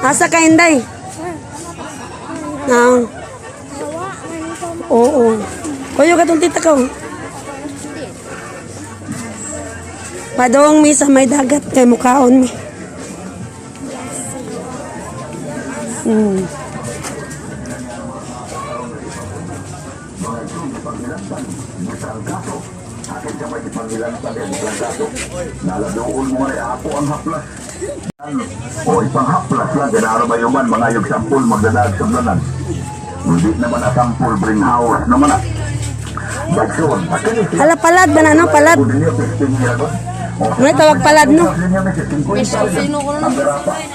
Asa ka, Inday? Ah. Oo. Kuyo ka itong tita ko. Padong mi sa may dagat kay mukhaon mi. Naladoon mo rin ako ang haplas. O isang haplas lang, ganaro ba yung man, mga yung sampul magdadag sa blanan. Hindi naman na sampul bring house naman na. Bagson, Hala palad ba na no? Palad. Ano tawag palad no? Sino ko na?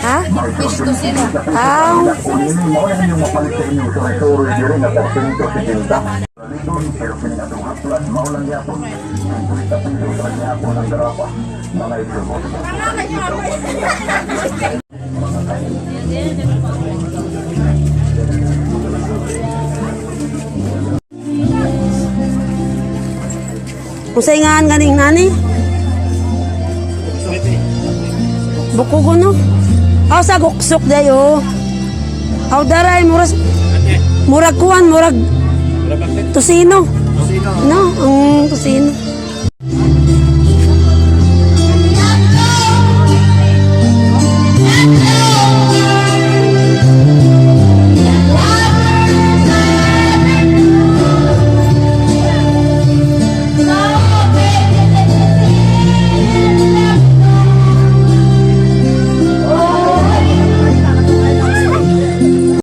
Ha? Pisto sino? Aw. Kung yun mo yan yung mapalit sa inyo sa resoro yun rin at porsyento sa tinta. Pero pinatong haplas, maulang yapon. Ang kulita piso sa yapon ng garapa. Mga ito mo. Usay nga ganing nani? Buko no? Aw sa guksok dayo. Aw daray murag kuan murag tusino. No, ang tusino.